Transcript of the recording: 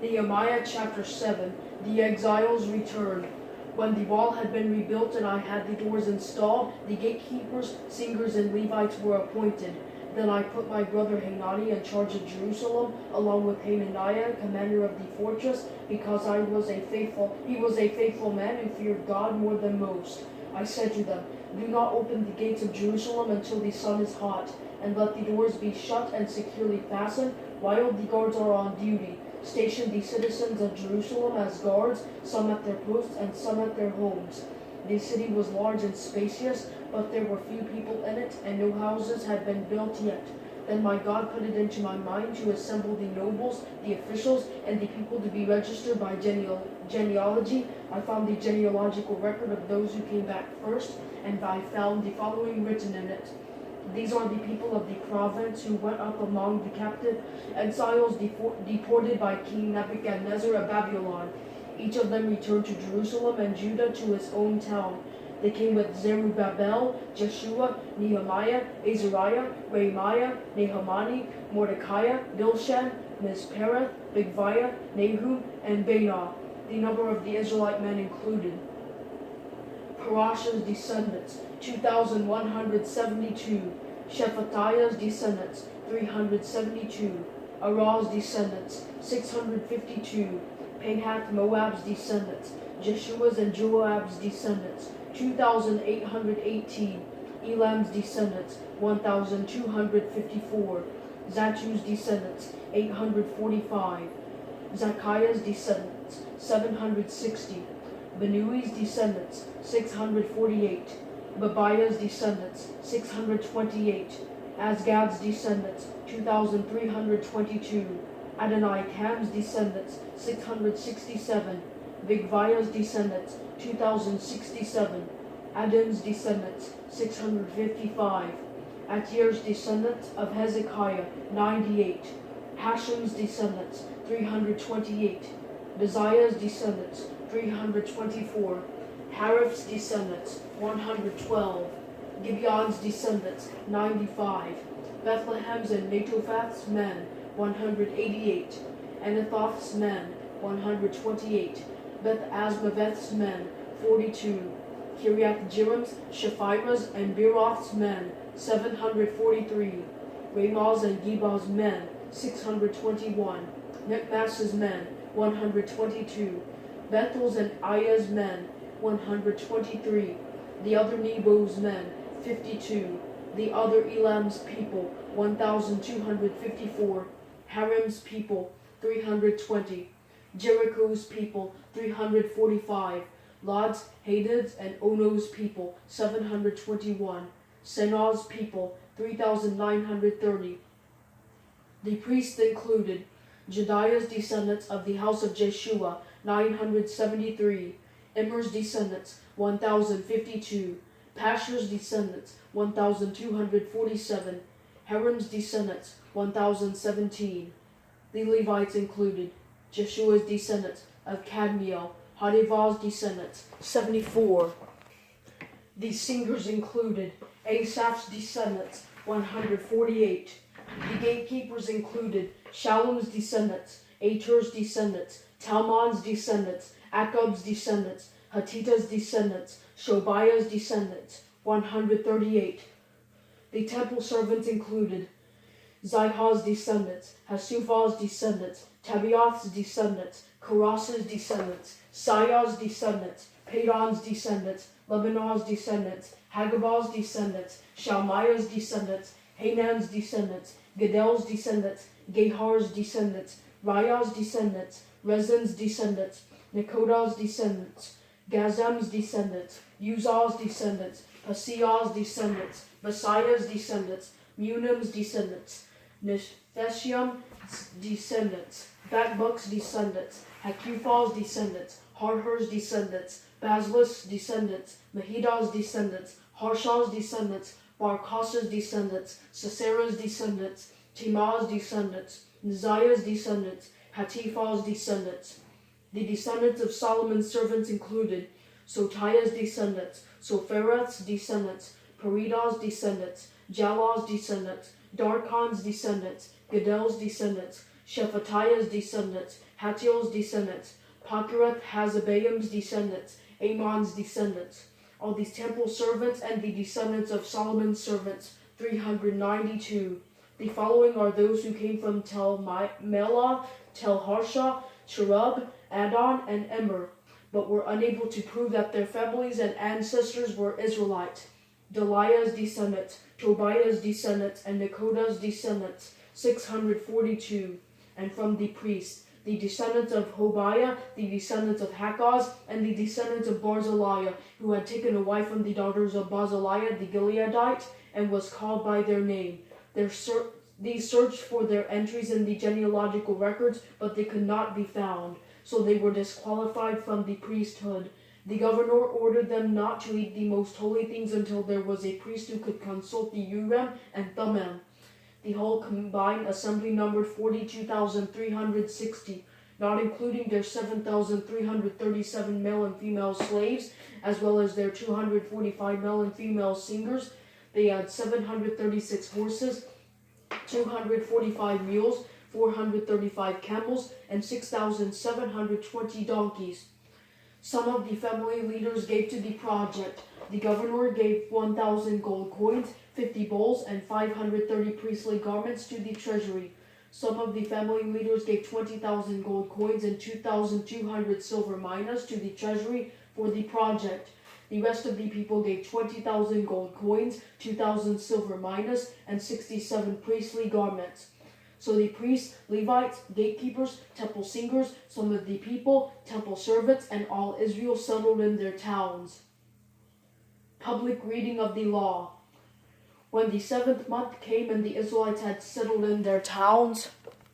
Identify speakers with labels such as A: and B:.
A: Nehemiah Chapter 7. The exiles returned. When the wall had been rebuilt and I had the doors installed, the gatekeepers, singers, and Levites were appointed. Then I put my brother Hanani in charge of Jerusalem, along with Hananiah, commander of the fortress, because he was a faithful man who feared God more than most. I said to them, "Do not open the gates of Jerusalem until the sun is hot, and let the doors be shut and securely fastened while the guards are on duty. Station the citizens of Jerusalem as guards, some at their posts and some at their homes." The city was large and spacious, but there were few people in it, and no houses had been built yet. Then my God put it into my mind to assemble the nobles, the officials, and the people to be registered by genealogy. I found the genealogical record of those who came back first, and I found the following written in it. These are the people of the province who went up among the captive exiles deported by King Nebuchadnezzar of Babylon. Each of them returned to Jerusalem and Judah to his own town. They came with Zerubbabel, Jeshua, Nehemiah, Azariah, Rehemiah, Nahamani, Mordecai, Bilshan, Mizpereth, Bigvaiah, Nahum, and Baanah. The number of the Israelite men included Parashah's descendants, 2,172. Shephatiah's descendants, 372. Arah's descendants, 652. Pahath Moab's descendants, Jeshua's and Joab's descendants, 2,818. Elam's descendants, 1,254. Zattu's descendants, 845. Zechariah's descendants, 760. Benui's descendants, 648. Babiah's descendants, 628. Azgad's descendants, 2,322. Adonikam's descendants, 667. Bigvaiah's descendants, 2,067. Adam's descendants, 655. Atir's descendants of Hezekiah, 98. Hashem's descendants, 328. Beziah's descendants, 324. Harif's descendants, 112. Gibeon's descendants, 95. Bethlehem's and Netophath's men, 188. Anathoth's men, 128. Beth-Asmaveth's men, 42. Kiriath-Jearim's, Shephirah's, and Beeroth's men, 743. Ramah's and Gebah's men, 621. Michmaš's men, 122. Bethel's and Aiah's men, 123. The other Nebo's men, 52. The other Elam's people, 1,254. Harim's people, 320. Jericho's people, 345. Lod's, Hadid's, and Ono's people, 721. Senah's people, 3,930. The priests included Jediah's descendants of the house of Jeshua, 973. Immer's descendants, 1,052. Pashur's descendants, 1,247. Harim's descendants, 1,017. The Levites included Jeshua's descendants of Kadmiel, Hadivah's descendants, 74. The singers included Asaph's descendants, 148. The gatekeepers included Shallum's descendants, Ater's descendants, Talmon's descendants, Akub's descendants, Hatita's descendants, Shobiah's descendants, 138. The temple servants included Zihah's descendants, Hasupha's descendants, Tabioth's descendants, Koras's descendants, Sayah's descendants, Padon's descendants, Lebanon's descendants, Hagabah's descendants, Shalmaiah's descendants, Hanan's descendants, Gedel's descendants, Gehar's descendants, Rayah's descendants, Rezin's descendants, Nekodah's descendants, Gazam's descendants, Uzah's descendants, Paseah's descendants, Basiah's descendants, Munim's descendants, Nepheshim's descendants, Bakbuk's descendants, Hakufah's descendants, Harher's descendants, Bazluth's descendants, Mahidah's descendants, Harshah's descendants, Barkos's descendants, Sisera's descendants, Timah's descendants, Neziah's descendants, Hatiphal's descendants. The descendants of Solomon's servants included Sotiah's descendants, Sophereth's descendants, Peridah's descendants, Jalah's descendants, Darkon's descendants, Gedel's descendants, Shephatiah's descendants, Hatiel's descendants, Pakirath-Hazabaim's descendants, Amon's descendants. All these temple servants and the descendants of Solomon's servants, 392. The following are those who came from Tel Melah, Tel Harsha, Cherub, Adon, and Immer, but were unable to prove that their families and ancestors were Israelites. Delaiah's descendants, Tobiah's descendants, and Nekodah's descendants, 642. And from the priests, the descendants of Hobiah, the descendants of Hakkoz, and the descendants of Barzillai, who had taken a wife from the daughters of Barzillai the Gileadite, and was called by their name. These searched for their entries in the genealogical records, but they could not be found, so they were disqualified from the priesthood. The governor ordered them not to eat the most holy things until there was a priest who could consult the Urim and Thummim. The whole combined assembly numbered 42,360, not including their 7,337 male and female slaves, as well as their 245 male and female singers. They had 736 horses, 245 mules, 435 camels, and 6,720 donkeys. Some of the family leaders gave to the project. The governor gave 1,000 gold coins, 50 bowls, and 530 priestly garments to the treasury. Some of the family leaders gave 20,000 gold coins and 2,200 silver minas to the treasury for the project. The rest of the people gave 20,000 gold coins, 2,000 silver minas, and 67 priestly garments. So the priests, Levites, gatekeepers, temple singers, some of the people, temple servants, and all Israel settled in their towns. Public reading of the law. When the 7th month came and the Israelites had settled in their towns,